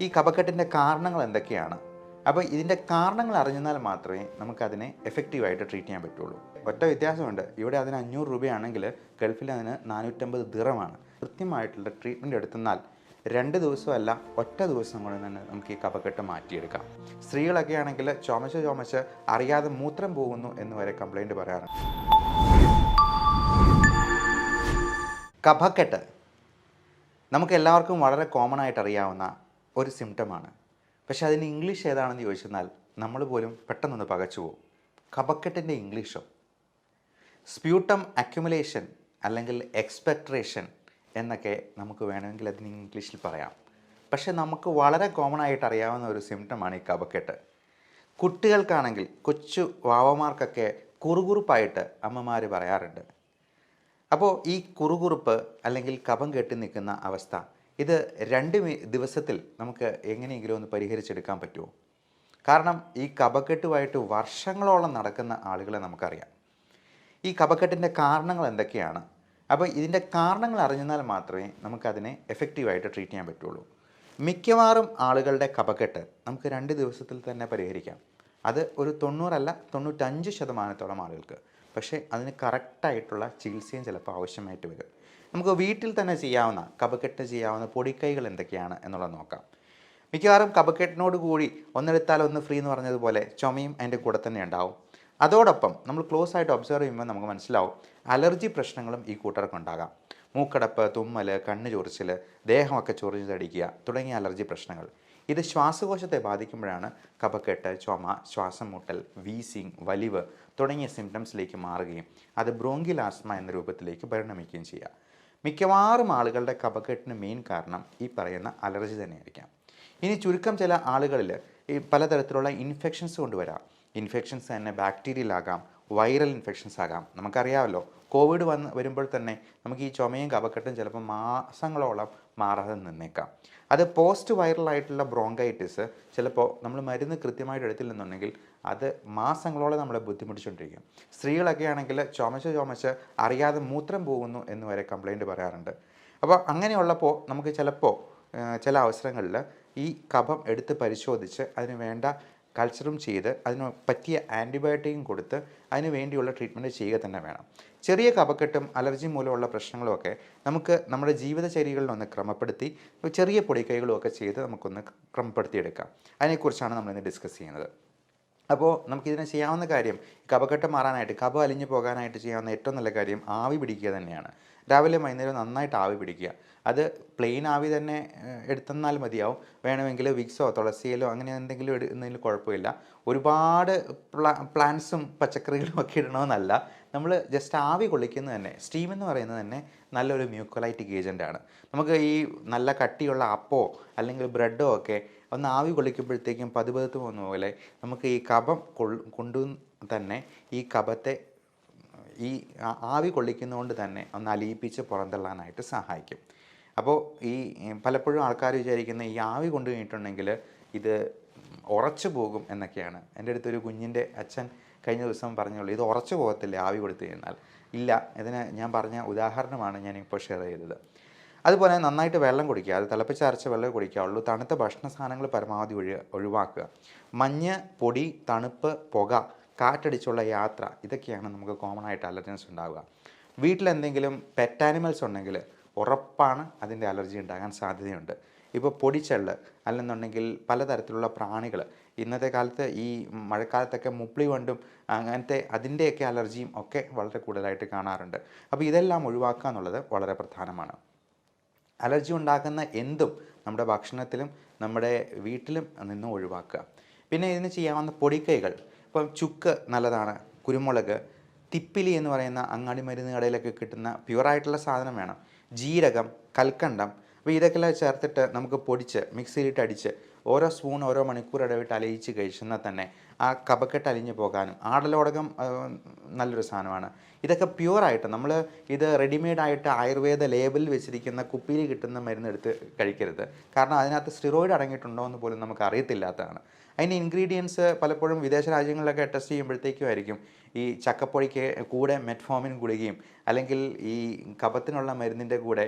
ഈ കഫക്കെട്ടിൻ്റെ കാരണങ്ങൾ എന്തൊക്കെയാണ്? അപ്പോൾ ഇതിൻ്റെ കാരണങ്ങൾ അറിഞ്ഞാൽ മാത്രമേ നമുക്കതിനെ എഫക്റ്റീവായിട്ട് ട്രീറ്റ് ചെയ്യാൻ പറ്റുള്ളൂ. ഒറ്റ വ്യത്യാസമുണ്ട്. ഇവിടെ അതിന് 500 രൂപയാണെങ്കിൽ ഗൾഫിൽ അതിന് 450 ദിറമാണ്. കൃത്യമായിട്ടുള്ള ട്രീറ്റ്മെൻറ്റ് എടുത്തെന്നാൽ 2 ദിവസമല്ല, ഒറ്റ ദിവസം കൊണ്ട് തന്നെ നമുക്ക് ഈ കഫക്കെട്ട് മാറ്റിയെടുക്കാം. സ്ത്രീകളൊക്കെ ആണെങ്കിൽ ചുമച്ച് അറിയാതെ മൂത്രം പോകുന്നു എന്ന് വരെ കംപ്ലൈൻറ്റ് പറയാറുണ്ട്. കഫക്കെട്ട് നമുക്ക് എല്ലാവർക്കും വളരെ കോമൺ ആയിട്ട് അറിയാവുന്ന ഒരു സിംറ്റമാണ്. പക്ഷേ അതിന് ഇംഗ്ലീഷ് ഏതാണെന്ന് ചോദിച്ചെന്നാൽ നമ്മൾ പോലും പെട്ടെന്നൊന്ന് പകച്ചു പോകും. കഫക്കെട്ടിൻ്റെ ഇംഗ്ലീഷോ? സ്പ്യൂട്ടം അക്യുമുലേഷൻ അല്ലെങ്കിൽ എക്സ്പെക്ട്രേഷൻ എന്നൊക്കെ നമുക്ക് വേണമെങ്കിൽ അതിന് ഇംഗ്ലീഷിൽ പറയാം. പക്ഷേ നമുക്ക് വളരെ കോമൺ ആയിട്ട് അറിയാവുന്ന ഒരു സിംറ്റമാണ് ഈ കഫക്കെട്ട്. കുട്ടികൾക്കാണെങ്കിൽ, കൊച്ചു വാവമാർക്കൊക്കെ കുറുകുറുപ്പായിട്ട് അമ്മമാർ പറയാറുണ്ട്. അപ്പോൾ ഈ കുറുകുറുപ്പ് അല്ലെങ്കിൽ കഫം കെട്ടി നിൽക്കുന്ന അവസ്ഥ, ഇത് 2 ദിവസത്തിൽ നമുക്ക് എങ്ങനെയെങ്കിലും ഒന്ന് പരിഹരിച്ചെടുക്കാൻ പറ്റുമോ? കാരണം ഈ കഫക്കെട്ടുമായിട്ട് വർഷങ്ങളോളം നടക്കുന്ന ആളുകളെ നമുക്കറിയാം. ഈ കഫക്കെട്ടിൻ്റെ കാരണങ്ങൾ എന്തൊക്കെയാണ്? അപ്പോൾ ഇതിൻ്റെ കാരണങ്ങൾ അറിഞ്ഞാൽ മാത്രമേ നമുക്കതിനെ എഫക്റ്റീവായിട്ട് ട്രീറ്റ് ചെയ്യാൻ പറ്റുള്ളൂ. മിക്കവാറും ആളുകളുടെ കഫക്കെട്ട് നമുക്ക് 2 ദിവസത്തിൽ തന്നെ പരിഹരിക്കാം. അത് ഒരു 90 അല്ല 95% ആളുകൾക്ക്. പക്ഷേ അതിന് കറക്റ്റായിട്ടുള്ള ചികിത്സയും ചിലപ്പോൾ ആവശ്യമായിട്ട് വരും. നമുക്ക് വീട്ടിൽ തന്നെ ചെയ്യാവുന്ന കഫക്കെട്ട് ചെയ്യാവുന്ന പൊടിക്കൈകൾ എന്തൊക്കെയാണ് എന്നുള്ളത് നോക്കാം. മിക്കവാറും കഫക്കെട്ടിനോട് കൂടി ഒന്നെടുത്താൽ ഒന്ന് ഫ്രീ എന്ന് പറഞ്ഞതുപോലെ ചുമയും അതിൻ്റെ കൂടെ തന്നെ ഉണ്ടാവും. അതോടൊപ്പം നമ്മൾ ക്ലോസ് ആയിട്ട് ഒബ്സർവ് ചെയ്യുമ്പോൾ നമുക്ക് മനസ്സിലാവും അലർജി പ്രശ്നങ്ങളും ഈ കൂട്ടർക്കുണ്ടാകാം. മൂക്കടപ്പ്, തുമ്മൽ, കണ്ണ് ചൊറിച്ചിൽ, ദേഹമൊക്കെ ചൊറിഞ്ഞതടിക്കുക തുടങ്ങിയ അലർജി പ്രശ്നങ്ങൾ. ഇത് ശ്വാസകോശത്തെ ബാധിക്കുമ്പോഴാണ് കഫക്കെട്ട്, ചുമ, ശ്വാസം മുട്ടൽ, വീസിങ്, വലിവ് തുടങ്ങിയ സിംറ്റംസിലേക്ക് മാറുകയും അത് ബ്രോങ്കിയൽ ആസ്മ എന്ന രൂപത്തിലേക്ക് പരിണമിക്കുകയും ചെയ്യുക. മിക്കവാറും ആളുകളുടെ കഫക്കെട്ടിന് മെയിൻ കാരണം ഈ പറയുന്ന അലർജി തന്നെയായിരിക്കാം. ഇനി ചുരുക്കം ചില ആളുകളിൽ ഈ പലതരത്തിലുള്ള ഇൻഫെക്ഷൻസ് കൊണ്ടുവരാം. ഇൻഫെക്ഷൻസ് തന്നെ ബാക്ടീരിയൽ ആകാം, വൈറൽ ഇൻഫെക്ഷൻസ് ആകാം. നമുക്കറിയാമല്ലോ, കോവിഡ് വരുമ്പോൾ തന്നെ നമുക്ക് ഈ ചുമയും കഫക്കെട്ടും ചിലപ്പോൾ മാസങ്ങളോളം മാറാതെ നിന്നേക്കാം. അത് പോസ്റ്റ് വൈറലായിട്ടുള്ള ബ്രോങ്കൈറ്റിസ് ചിലപ്പോൾ നമ്മൾ മരുന്ന് കൃത്യമായിട്ട് എടുത്തില്ലെന്നുണ്ടെങ്കിൽ അത് മാസങ്ങളോളം നമ്മളെ ബുദ്ധിമുട്ടിച്ചുകൊണ്ടിരിക്കും. സ്ത്രീകളൊക്കെ ആണെങ്കിൽ ചുമച്ച് അറിയാതെ മൂത്രം പോകുന്നു എന്ന് വരെ കംപ്ലൈൻറ്റ് പറയാറുണ്ട്. അപ്പോൾ അങ്ങനെയുള്ളപ്പോൾ നമുക്ക് ചിലപ്പോൾ ചില അവസരങ്ങളിൽ ഈ കഫം എടുത്ത് പരിശോധിച്ച് അതിന് വേണ്ട കൾച്ചറും ചെയ്ത് അതിന് പറ്റിയ ആൻറ്റിബയോട്ടിക്കും കൊടുത്ത് അതിന് വേണ്ടിയുള്ള ട്രീറ്റ്മെൻറ്റ് ചെയ്യുക തന്നെ വേണം. ചെറിയ കഫക്കെട്ടും അലർജി മൂലമുള്ള പ്രശ്നങ്ങളുമൊക്കെ നമുക്ക് നമ്മുടെ ജീവിതചര്യകളിലൊന്ന് ക്രമപ്പെടുത്തി ചെറിയ പൊടിക്കൈകളും ഒക്കെ ചെയ്ത് നമുക്കൊന്ന് ക്രമപ്പെടുത്തിയെടുക്കാം. അതിനെക്കുറിച്ചാണ് നമ്മളിന്ന് ഡിസ്കസ് ചെയ്യുന്നത്. അപ്പോൾ നമുക്കിതിനെ ചെയ്യാവുന്ന കാര്യം, കഫക്കെട്ട് മാറാനായിട്ട്, കഫം അലിഞ്ഞു പോകാനായിട്ട് ചെയ്യാവുന്ന ഏറ്റവും നല്ല കാര്യം ആവി പിടിക്കുക തന്നെയാണ്. രാവിലെ വൈകുന്നേരം നന്നായിട്ട് ആവി പിടിക്കുക. അത് പ്ലെയിൻ ആവി തന്നെ എടുത്തെന്നാൽ മതിയാവും. വേണമെങ്കിൽ വിക്സോ തുളസിയിലോ അങ്ങനെ എന്തെങ്കിലും ഇടുന്നതിൽ കുഴപ്പമില്ല. ഒരുപാട് പ്ലാന്റ്സും പച്ചക്കറികളും ഒക്കെ ഇടണമെന്നല്ല. നമ്മൾ ജസ്റ്റ് ആവി കൊള്ളിക്കുന്നത് തന്നെ, സ്റ്റീം എന്ന് പറയുന്നത് തന്നെ നല്ലൊരു മ്യൂക്കോലൈറ്റിക് ഏജൻ്റാണ്. നമുക്ക് ഈ നല്ല കട്ടിയുള്ള അപ്പോ അല്ലെങ്കിൽ ബ്രെഡോ ഒക്കെ ഒന്ന് ആവി കൊള്ളിക്കുമ്പോഴത്തേക്കും പതുപതുത്ത് പോകുന്ന പോലെ നമുക്ക് ഈ കഫം കൊണ്ടു തന്നെ ഈ കഫത്തെ ഈ ആവി കൊള്ളിക്കുന്നതുകൊണ്ട് തന്നെ ഒന്ന് അലിയിപ്പിച്ച് പുറന്തള്ളാനായിട്ട് സഹായിക്കും. അപ്പോൾ ഈ പലപ്പോഴും ആൾക്കാർ വിചാരിക്കുന്ന ഈ ആവി കൊണ്ടു കഴിഞ്ഞിട്ടുണ്ടെങ്കിൽ ഇത് ഉറച്ചു പോകും എന്നൊക്കെയാണ്. എൻ്റെ അടുത്തൊരു കുഞ്ഞിൻ്റെ അച്ഛൻ കഴിഞ്ഞ ദിവസം പറഞ്ഞുള്ളൂ, ഇത് ഉറച്ചു പോകത്തില്ല ആവി കൊടുത്തു കഴിഞ്ഞാൽ. ഇല്ല, ഇതിന് ഞാൻ പറഞ്ഞ ഉദാഹരണമാണ് ഞാനിപ്പോൾ ഷെയർ ചെയ്തത്. അതുപോലെ നന്നായിട്ട് വെള്ളം കുടിക്കുക. അത് തിളപ്പിച്ചരച്ച വെള്ളം കുടിക്കാവുള്ളൂ. തണുത്ത ഭക്ഷണ സാധനങ്ങൾ പരമാവധി ഒഴിവാക്കുക. മഞ്ഞ്, പൊടി, തണുപ്പ്, പുക, കാറ്റടിച്ചുള്ള യാത്ര, ഇതൊക്കെയാണ് നമുക്ക് കോമൺ ആയിട്ട് അലർജൻസ് ഉണ്ടാവുക. വീട്ടിലെന്തെങ്കിലും പെറ്റ് ആനിമൽസ് ഉണ്ടെങ്കിൽ ഉറപ്പാണ് അതിൻ്റെ അലർജി ഉണ്ടാകാൻ സാധ്യതയുണ്ട്. ഇപ്പോൾ പൊടിച്ചെള്ള് അല്ലെന്നുണ്ടെങ്കിൽ പലതരത്തിലുള്ള പ്രാണികൾ, ഇന്നത്തെ കാലത്ത് ഈ മഴക്കാലത്തൊക്കെ മുപ്ലി വണ്ടും അങ്ങനത്തെ അതിൻ്റെയൊക്കെ അലർജിയും ഒക്കെ വളരെ കൂടുതലായിട്ട് കാണാറുണ്ട്. അപ്പോൾ ഇതെല്ലാം ഒഴിവാക്കുക എന്നുള്ളത് വളരെ പ്രധാനമാണ്. അലർജി ഉണ്ടാക്കുന്ന എന്തും നമ്മുടെ ഭക്ഷണത്തിലും നമ്മുടെ വീട്ടിലും നിന്ന് ഒഴിവാക്കുക. പിന്നെ ഇതിന് ചെയ്യാവുന്ന പൊടിക്കൈകൾ, ഇപ്പം ചുക്ക് നല്ലതാണ്, കുരുമുളക്, തിപ്പിലി എന്ന് പറയുന്ന അങ്ങാടി മരുന്ന് കടയിലൊക്കെ കിട്ടുന്ന പ്യുവറായിട്ടുള്ള സാധനം വേണം, ജീരകം, കൽക്കണ്ടം. അപ്പോൾ ഇതൊക്കെ ചേർത്തിട്ട് നമുക്ക് പൊടിച്ച് മിക്സിയിലിട്ട് അടിച്ച് ഓരോ സ്പൂൺ ഓരോ മണിക്കൂർ ഇടവിട്ട് അലിയിച്ച് കഴിച്ചെന്നാൽ തന്നെ ആ കഫക്കെട്ട് അലിഞ്ഞു പോകാനും, ആടലോടകം നല്ലൊരു സാധനമാണ്. ഇതൊക്കെ പ്യുവറായിട്ട് നമ്മൾ ഇത് റെഡിമെയ്ഡായിട്ട് ആയുർവേദ ലേബലിൽ വെച്ചിരിക്കുന്ന കുപ്പിയിൽ കിട്ടുന്ന മരുന്നെടുത്ത് കഴിക്കരുത്. കാരണം അതിനകത്ത് സ്റ്റിറോയിഡ് അടങ്ങിയിട്ടുണ്ടോ എന്ന് പോലും നമുക്ക് അറിയത്തില്ലാത്തതാണ്. അതിൻ്റെ ഇൻഗ്രീഡിയൻസ് പലപ്പോഴും വിദേശ രാജ്യങ്ങളിലൊക്കെ ടെസ്റ്റ് ചെയ്യുമ്പോഴത്തേക്കും ആയിരിക്കും ഈ ചക്കപ്പൊടിക്ക് കൂടെ മെറ്റ്ഫോമിൻ ഗുളികയും അല്ലെങ്കിൽ ഈ കഫത്തിനുള്ള മരുന്നിൻ്റെ കൂടെ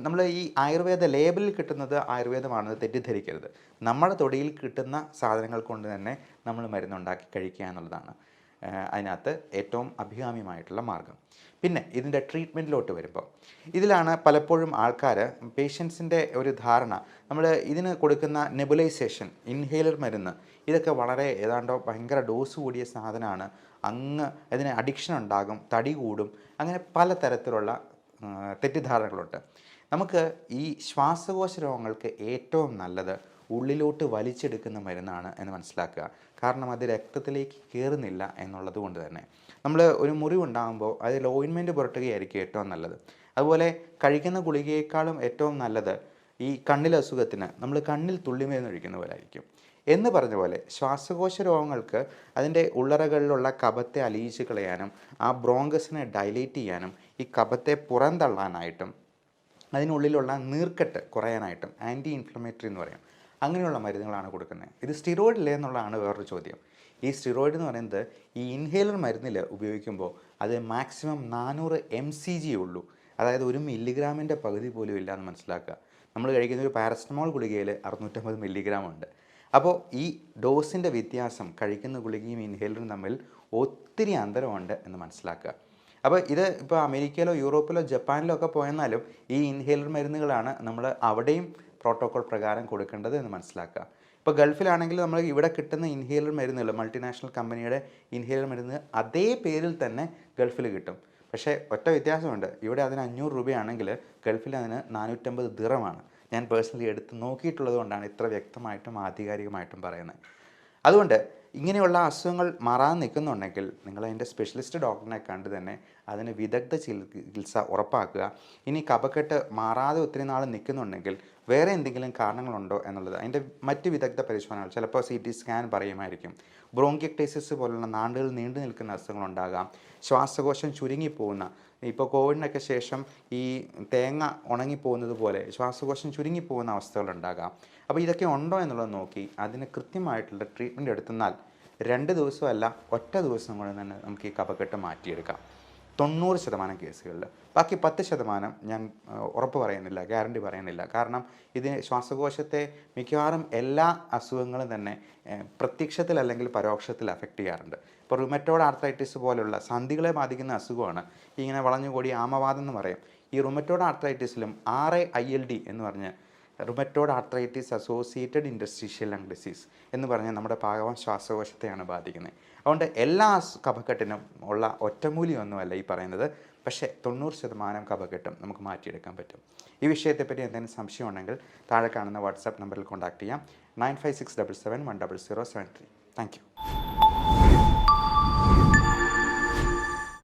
നമ്മൾ ഈ ആയുർവേദ ലേബലിൽ കിട്ടുന്നത് ആയുർവേദമാണെന്ന് തെറ്റിദ്ധരിക്കരുത്. നമ്മുടെ തൊടിയിൽ കിട്ടുന്ന സാധനങ്ങൾ കൊണ്ട് തന്നെ നമ്മൾ മരുന്നുണ്ടാക്കി കഴിക്കുക എന്നുള്ളതാണ് അതിനകത്ത് ഏറ്റവും അഭികാമ്യമായിട്ടുള്ള മാർഗം. പിന്നെ ഇതിൻ്റെ ട്രീറ്റ്മെൻറ്റിലോട്ട് വരുമ്പോൾ ഇതിലാണ് പലപ്പോഴും ആൾക്കാർ പേഷ്യൻസിൻ്റെ ഒരു ധാരണ, നമ്മൾ ഇതിന് കൊടുക്കുന്ന നെബുലൈസേഷൻ, ഇൻഹേലർ മരുന്ന്, ഇതൊക്കെ വളരെ ഏതാണ്ടോ ഭയങ്കര ഡോസ് കൂടിയ സാധനമാണ്, അങ്ങ് അതിന് അഡിക്ഷൻ ഉണ്ടാകും, തടി കൂടും, അങ്ങനെ പലതരത്തിലുള്ള തെറ്റിദ്ധാരണകളുണ്ട്. നമുക്ക് ഈ ശ്വാസകോശ രോഗങ്ങൾക്ക് ഏറ്റവും നല്ലത് ഉള്ളിലോട്ട് വലിച്ചെടുക്കുന്ന മരുന്നാണ് എന്ന് മനസ്സിലാക്കുക. കാരണം അത് രക്തത്തിലേക്ക് കയറുന്നില്ല എന്നുള്ളത് കൊണ്ട് തന്നെ നമ്മൾ ഒരു മുറിവുണ്ടാകുമ്പോൾ അതിൽ ഓയിൻമെൻറ്റ് പുരട്ടുകയായിരിക്കും ഏറ്റവും നല്ലത്. അതുപോലെ കഴിക്കുന്ന ഗുളികയേക്കാളും ഏറ്റവും നല്ലത് ഈ കണ്ണിലെ അസുഖത്തിന് നമ്മൾ കണ്ണിൽ തുള്ളിമരുന്ന് ഒഴിക്കുന്ന പോലെ ആയിരിക്കും. എന്ന് പറഞ്ഞ പോലെ ശ്വാസകോശ രോഗങ്ങൾക്ക് അതിൻ്റെ ഉള്ളറകളിലുള്ള കഫത്തെ അലിയിച്ച് കളയാനും ആ ബ്രോങ്കസിനെ ഡൈലേറ്റ് ചെയ്യാനും ഈ കഫത്തെ പുറന്തള്ളാനായിട്ടും അതിനുള്ളിലുള്ള നീർക്കെട്ട് കുറയാനായിട്ടും ആൻറ്റി ഇൻഫ്ലമേറ്ററി എന്ന് പറയും, അങ്ങനെയുള്ള മരുന്നുകളാണ് കൊടുക്കുന്നത്. ഇത് സ്റ്റിറോയിഡ് ഇല്ലേ എന്നുള്ളതാണ് വേറൊരു ചോദ്യം. ഈ സ്റ്റിറോയിഡ് എന്ന് പറയുന്നത് ഈ ഇൻഹേലർ മരുന്നിൽ ഉപയോഗിക്കുമ്പോൾ അത് മാക്സിമം 400 mcg ഉള്ളൂ. അതായത് 1 മില്ലിഗ്രാമിൻ്റെ പകുതി പോലും ഇല്ല എന്ന് മനസ്സിലാക്കുക. നമ്മൾ കഴിക്കുന്ന ഒരു പാരസ്റ്റമോൾ ഗുളികയിൽ 650 മില്ലിഗ്രാം ഉണ്ട്. അപ്പോൾ ഈ ഡോസിൻ്റെ വ്യത്യാസം കഴിക്കുന്ന ഗുളികയും ഇൻഹേലറും തമ്മിൽ ഒത്തിരി അന്തരമുണ്ട് എന്ന് മനസ്സിലാക്കുക. അപ്പോൾ ഇത് ഇപ്പോൾ അമേരിക്കയിലോ യൂറോപ്പിലോ ജപ്പാനിലോ ഒക്കെ പോയെന്നാലും ഈ ഇൻഹേലർ മരുന്നുകളാണ് നമ്മൾ അവിടെയും പ്രോട്ടോകോൾ പ്രകാരം കൊടുക്കേണ്ടത് എന്ന് മനസ്സിലാക്കുക. ഇപ്പോൾ ഗൾഫിലാണെങ്കിൽ നമ്മൾ ഇവിടെ കിട്ടുന്ന ഇൻഹേലർ മരുന്നുകൾ, മൾട്ടിനാഷണൽ കമ്പനിയുടെ ഇൻഹേലർ മരുന്ന് അതേ പേരിൽ തന്നെ ഗൾഫിൽ കിട്ടും. പക്ഷേ ഒറ്റ വ്യത്യാസമുണ്ട്, ഇവിടെ അതിന് 500 രൂപയാണെങ്കിൽ ഗൾഫിൽ അതിന് 450 ദിറമാണ്. ഞാൻ പേഴ്സണലി എടുത്ത് നോക്കിയിട്ടുള്ളത് കൊണ്ടാണ് ഇത്ര വ്യക്തമായിട്ടും ആധികാരികമായിട്ടും പറയുന്നത്. അതുകൊണ്ട് ഇങ്ങനെയുള്ള അസുഖങ്ങൾ മാറാൻ നിൽക്കുന്നുണ്ടെങ്കിൽ നിങ്ങൾ അതിൻ്റെ സ്പെഷ്യലിസ്റ്റ് ഡോക്ടറിനെ കണ്ട് തന്നെ അതിന് വിദഗ്ധ ചികിത്സ ഉറപ്പാക്കുക. ഇനി കഫക്കെട്ട് മാറാതെ ഒത്തിരി നാൾ നിൽക്കുന്നുണ്ടെങ്കിൽ വേറെ എന്തെങ്കിലും കാരണങ്ങളുണ്ടോ എന്നുള്ളത് അതിൻ്റെ മറ്റ് വിദഗ്ധ പരിശോധനകൾ, ചിലപ്പോൾ CT സ്കാൻ പറയുമായിരിക്കും. ബ്രോങ്കിയക്ടൈസിസ് പോലുള്ള നാണ്ടുകൾ നീണ്ടു നിൽക്കുന്ന അസുഖങ്ങളുണ്ടാകാം. ശ്വാസകോശം ചുരുങ്ങിപ്പോകുന്ന, ഇപ്പോൾ കോവിഡിനൊക്കെ ശേഷം ഈ തേങ്ങ ഉണങ്ങിപ്പോകുന്നത് പോലെ ശ്വാസകോശം ചുരുങ്ങിപ്പോകുന്ന അവസ്ഥകളുണ്ടാകാം. അപ്പോൾ ഇതൊക്കെ ഉണ്ടോ എന്നുള്ളത് നോക്കി അതിന് കൃത്യമായിട്ടുള്ള ട്രീറ്റ്മെൻറ്റ് എടുത്തെന്നാൽ 2 ദിവസമല്ല ഒറ്റ ദിവസം കൊണ്ട് തന്നെ നമുക്ക് ഈ കഫക്കെട്ട് മാറ്റിയെടുക്കാം 90% കേസുകളിൽ. ബാക്കി 10% ഞാൻ ഉറപ്പ് പറയുന്നില്ല, ഗ്യാരണ്ടി പറയുന്നില്ല. കാരണം ഇതിന് ശ്വാസകോശത്തെ മിക്കവാറും എല്ലാ അസുഖങ്ങളും തന്നെ പ്രത്യക്ഷത്തിൽ അല്ലെങ്കിൽ പരോക്ഷത്തിൽ അഫക്റ്റ് ചെയ്യാറുണ്ട്. ഇപ്പോൾ റുമറ്റോയ്ഡ് ആർത്രൈറ്റിസ് പോലുള്ള സന്ധികളെ ബാധിക്കുന്ന അസുഖമാണ് ഇങ്ങനെ വളഞ്ഞുകൂടി ആമവാദം എന്ന് പറയും. ഈ റുമറ്റോയ്ഡ് ആർത്രൈറ്റിസിലും RAILD എന്ന് പറഞ്ഞ് rheumatoid arthritis associated ഇൻഡസ്ട്രീഷ്യൽ lung disease എന്ന് പറഞ്ഞാൽ നമ്മുടെ പാകവം ശ്വാസകോശത്തെയാണ് ബാധിക്കുന്നത്. അതുകൊണ്ട് എല്ലാ കഫക്കെട്ടിനും ഉള്ള ഒറ്റമൂലിയൊന്നുമല്ല ഈ പറയുന്നത്. പക്ഷേ 90% കഫക്കെട്ടും നമുക്ക് മാറ്റിയെടുക്കാൻ പറ്റും. ഈ വിഷയത്തെപ്പറ്റി എന്തെങ്കിലും സംശയം ഉണ്ടെങ്കിൽ താഴെ കാണുന്ന വാട്സാപ്പ് നമ്പറിൽ കോൺടാക്ട് ചെയ്യാം. 9567710073. Thank you.